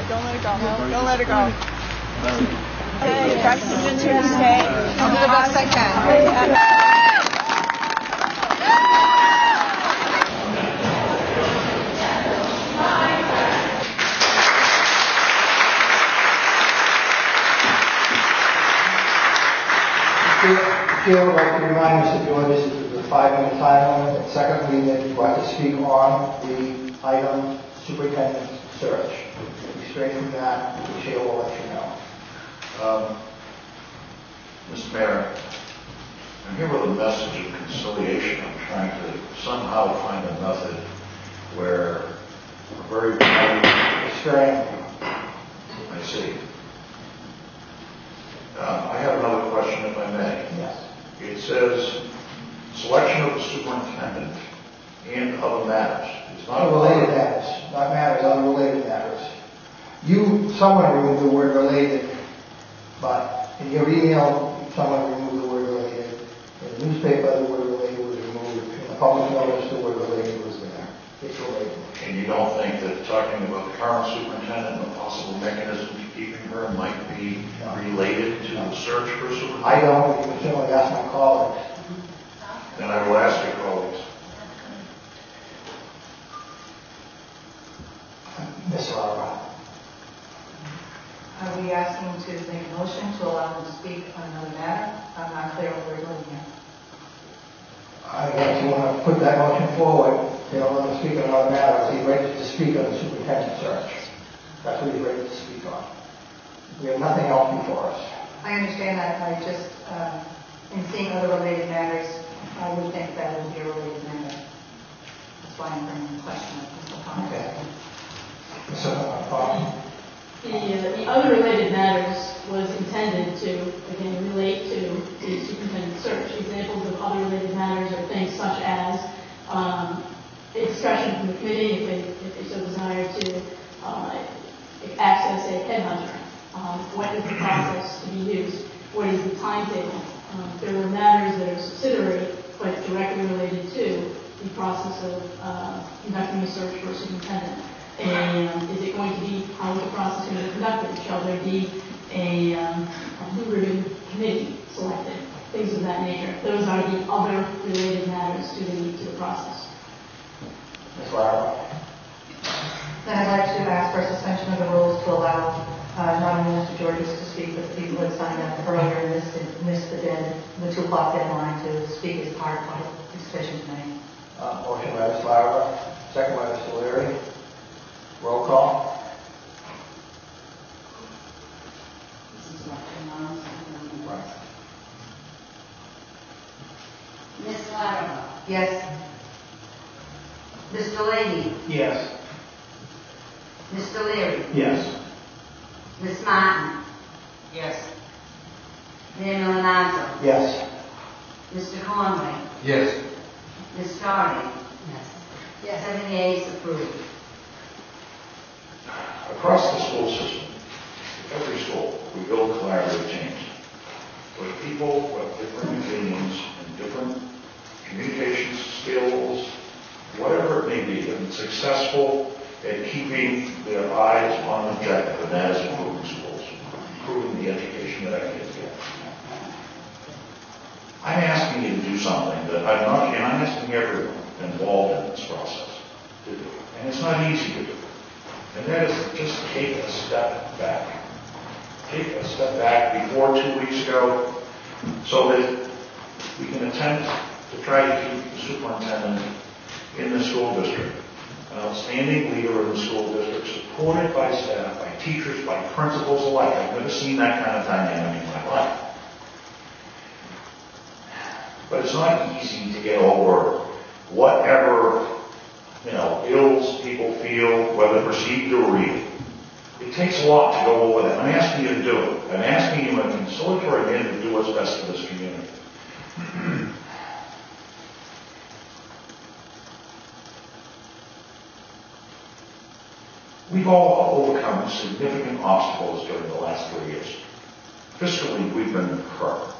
Don't let it go. Don't let it go. Okay, try to convince her to stay. I'll do the best I can. The chair would like to remind Mr. George this is a 5-minute time limit, and secondly, that you have to speak on the item superintendent search. If you stray from that, the chair will let you know. Mr. Mayor, I'm here with a message of conciliation. I'm trying to somehow find a method where a very I see. I have another question, if I may. Yes. It says selection of the superintendent and other matters. It's not Unrelated matters, not matters, unrelated matters. Someone removed the word related, but in your email, someone removed the word related. In the newspaper, the word related was removed. In the public notice, the word related was there. It's related. And you don't think that talking about the current superintendent and the possible mechanism to keeping her might be related to the search for a superintendent? I don't, but you can certainly ask my colleagues. Then I will ask your colleagues. Ms. Lara. Are we asking to make a motion to allow him to speak on another matter? I'm not clear what we're doing here. I guess you want to put that motion forward. You don't let him speak on another matter. He's ready to speak on the superintendent search. That's what he's ready to speak on. We have nothing else before us. I understand that. I just, in seeing other related matters, I would think that would be a related matter. That's why I'm bringing the question up. Okay. Mr. Fox. The other related matters was intended to, again, relate to the superintendent search. Examples of other related matters are things such as a discussion from the committee, if they so desire, to access a headhunter. What is the process to be used? What is the timetable? There are matters that are subsidiary but directly related to the process of conducting a search for a superintendent. And is it going to be, how is the process going to be conducted? Shall there be a deliberative committee selected? Things of that nature. Those are the other related matters to the process. Ms. Lara. Then I'd like to ask for suspension of the rules to allow not only Mr. Georges to speak, but the people who had signed up earlier and missed the 2 o'clock deadline to speak as part of the decision tonight. Motion by Ms. Lara, second by Mr. Leary. Roll call. Ms. Lara. Yes. Mr. Leahy. Yes. Mr. Leary. Yes. Ms. Martin. Yes. Mayor Milanazzo. Yes. Mr. Conway. Yes. Ms. Doherty. Yes. 7 yeas approved. Across the school system, every school, we build collaborative teams where people who have different opinions and different communication skills, whatever it may be, and successful at keeping their eyes on an objective, and that is improving schools, improving the education that our kids get. I'm asking you to do something that I'm asking everyone involved in this process to do, and it's not easy to do. And that is to just take a step back. Take a step back before 2 weeks ago so that we can attempt to try to keep the superintendent in the school district, an outstanding leader in the school district, supported by staff, by teachers, by principals alike. I've never seen that kind of dynamic in my life. But it's not easy to get over whatever ills people feel, whether perceived or real. It takes a lot to go over that. I'm asking you to do it. I'm asking you in a conciliatory manner to do what's best for this community. We've all overcome significant obstacles during the last 3 years. Fiscally, we've been hurt.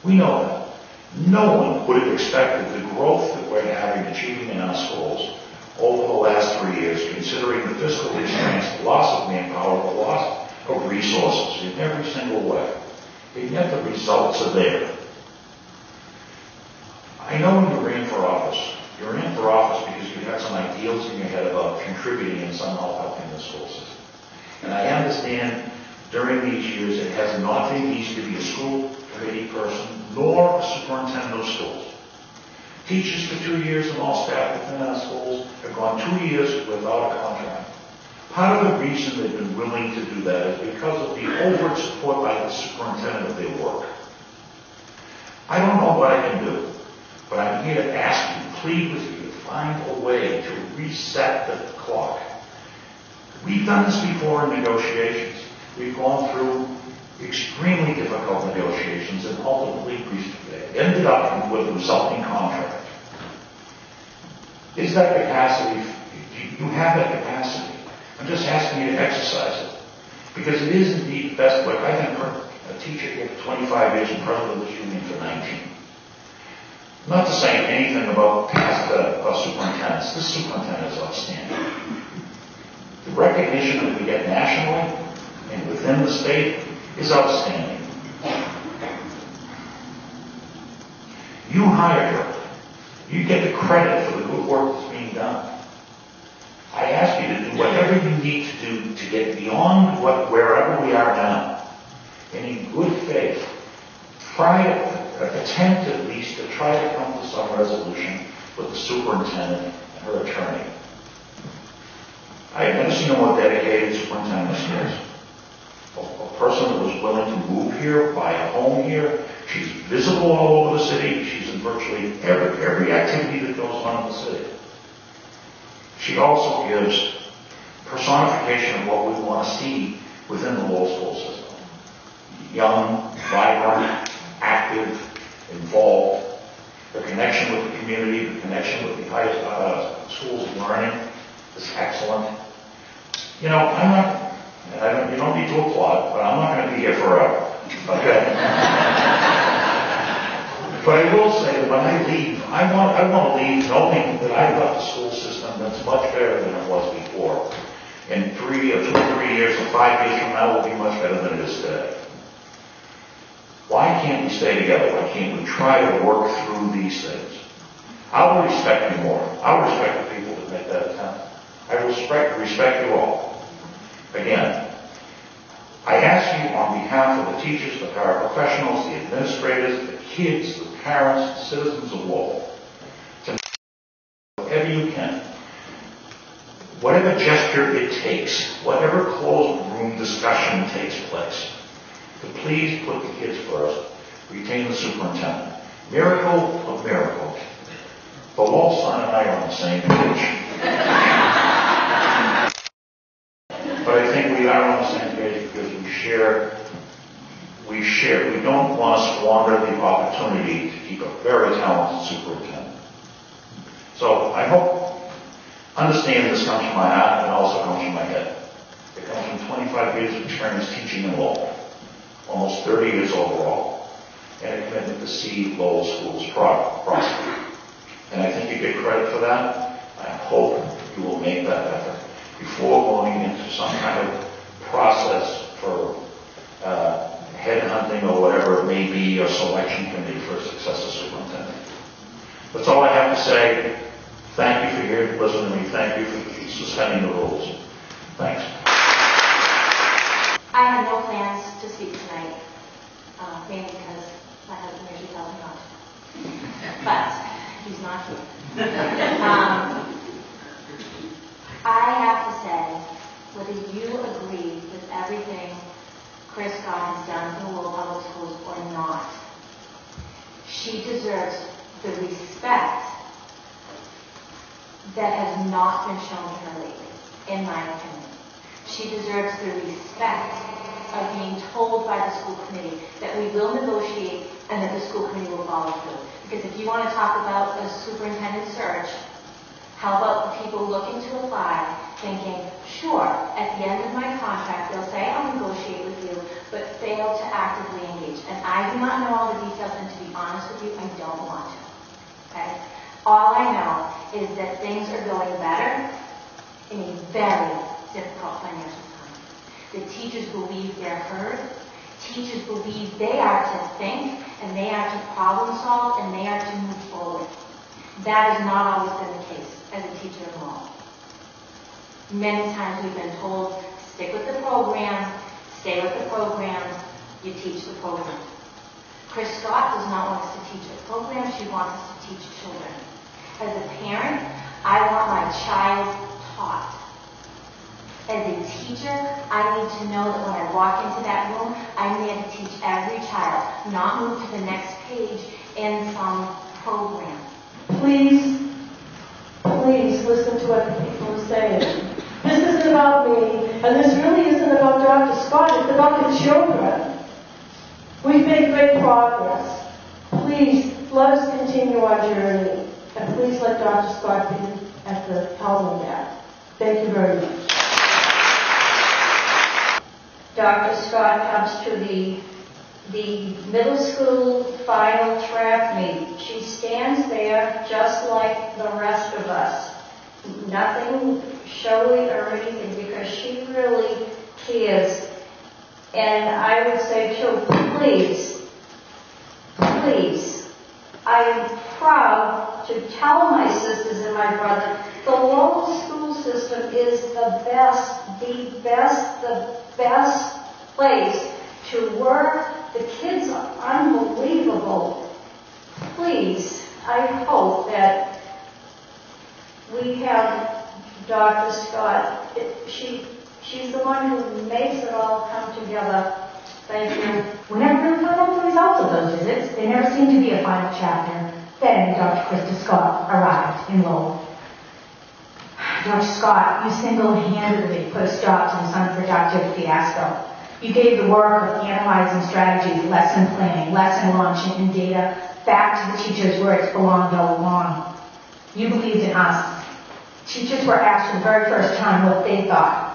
We know that. No one would have expected the growth that we're achieving in our schools over the last 3 years, considering the fiscal constraints, the loss of manpower, resources in every single way, and yet the results are there. I know when you ran for office, you ran for office because you had some ideals in your head about contributing and somehow helping the school system. And I understand during these years it has not been easy to be a school committee person nor a superintendent of schools. Teachers for 2 years and all staff within our schools have gone 2 years without a contract. Part of the reason they've been willing to do that is because of the overt support by the superintendent of their work. I don't know what I can do, but I'm here to ask you, plead with you, to find a way to reset the clock. We've done this before in negotiations. We've gone through extremely difficult negotiations and ultimately ended up with a resulting contract. Is that capacity? Do you have that capacity? I'm just asking you to exercise it. Because it is indeed the best way. I've been a teacher here for 25 years and president of this union for 19. Not to say anything about past superintendents. This superintendent is outstanding. The recognition that we get nationally and within the state is outstanding. You hired her. You get the credit for the good work that's being done. I ask you to do whatever you need to do to get beyond wherever we are now. And in good faith, attempt at least to try to come to some resolution with the superintendent and her attorney. I have never seen a more dedicated superintendent as she is. A person that was willing to move here, buy a home here. She's visible all over the city. She's in virtually every activity that goes on in the city. She also gives personification of what we want to see within the Lowell school system. Young, vibrant, active, involved. The connection with the community, the connection with the highest schools of learning is excellent. You know, you don't need to applaud, but I'm not going to be here forever. Okay? But I will say that when I leave, I want to leave knowing that I left a school system that's much better than it was before. And 2 or 3 years or 5 years from now will be much better than it is today. Why can't we stay together? Why can't we try to work through these things? I will respect you more. I will respect the people that make that attempt. I will respect you all. Again, I ask you on behalf of the teachers, the paraprofessionals, the administrators, the kids, the parents, the citizens of Lowell, to do whatever you can, whatever gesture it takes, whatever closed room discussion takes place, to please put the kids first, retain the superintendent. Miracle of miracles. The Lowell son and I are on the same page. But I think we are on the same page because we don't want to squander the opportunity to keep a very talented superintendent. So I understand this comes from my heart and also comes from my head. It comes from 25 years of experience teaching in Lowell, almost 30 years overall, and a commitment to see Lowell schools prosper. And I think you get credit for that. I hope you will make that effort before going into some kind of process for headhunting or whatever it may be, or selection committee for a successor superintendent. That's all I have to say. Thank you for listening to me. Thank you for suspending the rules. Thanks. I have no plans to speak tonight, mainly because my husband usually tells me not to. But he's not here. I have to say, whether you agree with everything Chris Scott has done for the Lowell Public Schools or not, she deserves the respect that has not been shown to her lately, in my opinion. She deserves the respect of being told by the school committee that we will negotiate and that the school committee will follow through. Because if you want to talk about a superintendent search, how about the people looking to apply thinking, sure, at the end of my contract they'll say I'll negotiate with you, but fail to actively engage. And I do not know all the details, and to be honest with you, I don't want to. Okay? All I know is that things are going better in a very difficult financial time. that teachers believe they're heard. Teachers believe they are to think, and they are to problem solve, and they are to move forward. That has not always been the case as a teacher in Lowell. Many times we've been told, stick with the program, stay with the program, you teach the program. Chris Scott does not want us to teach a program, she wants us to teach children. As a parent, I want my child taught. As a teacher, I need to know that when I walk into that room, I'm there to teach every child, not move to the next page in some program. Please listen to what the people are saying. This isn't about me, and this really isn't about Dr. Scott, it's about the children. We've made great progress. Please, let us continue our journey, and please let Dr. Scott be at the helm of that. Thank you very much. Dr. Scott comes to the middle school final track meet. She stands there just like the rest of us. Nothing showy or anything, because she really cares. And I would say to her, please, I am proud to tell my sisters and my brother, the Lowell school system is the best place to work. The kids are unbelievable. Please, I hope that we have Dr. Scott. She's the one who makes it all come together. Thank you. We never really found out the results of those visits. There never seemed to be a final chapter. Then Dr. Krista Scott arrived in Lowell. Dr. Scott, you single-handedly put a stop to this unproductive fiasco. You gave the work of analyzing strategies, lesson planning, lesson launching, and data back to the teachers where it's belonged all along. You believed in us. Teachers were asked for the very first time what they thought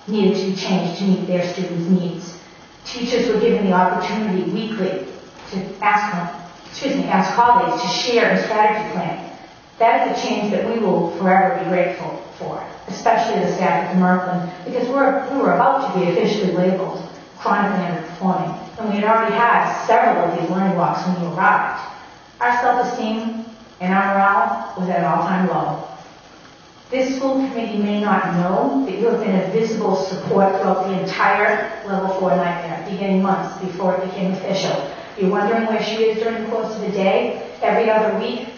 needed to be changed to meet their students' needs. Teachers were given the opportunity weekly to ask colleagues to share a strategy plan. That is a change that we will forever be grateful for, especially the staff at the MURKLAND, because we were about to be officially labeled chronically underperforming, and we had already had several of these learning walks when you arrived. Our self-esteem and our morale was at an all-time low. This school committee may not know that you have been a visible support throughout the entire Level 4 nightmare, beginning months before it became official. You're wondering where she is during the course of the day. Every other week,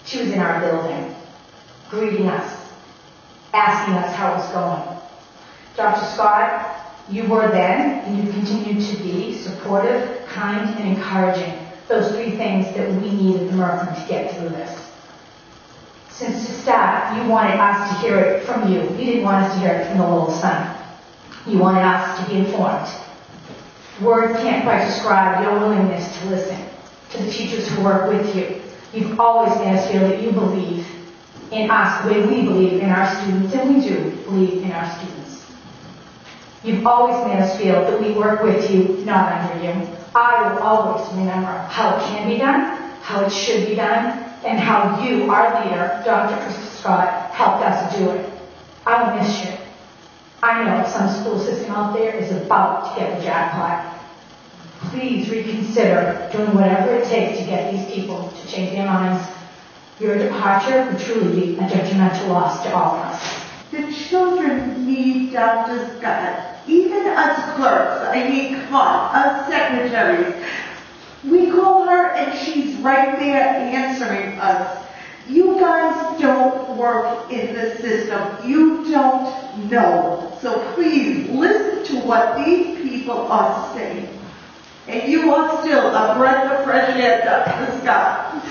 she was in our building, greeting us, asking us how it was going. Dr. Scott, you were then, and you continue to be, supportive, kind, and encouraging. Those three things that we need at the MURKLAND to get through this. Since the start, you wanted us to hear it from you. You didn't want us to hear it from the Lowell Sun. You wanted us to be informed. Words can't quite describe your willingness to listen to the teachers who work with you. You've always made us feel that you believe in us the way we believe in our students, and we do believe in our students. You've always made us feel that we work with you, not under you. I will always remember how it can be done, how it should be done, and how you, our leader, Dr. Krista Scott, helped us do it. I will miss you. I know some school system out there is about to get the jackpot. Please reconsider doing whatever it takes to get these people to change their minds. Your departure would truly be a detrimental loss to all of us. The children need Dr. Scott. Even us clerks, come on, us secretaries. We call her and she's right there answering us. You guys don't work in the system. You don't know. So please listen to what these people are saying. And you are still a breath of fresh air, Dr. Scott.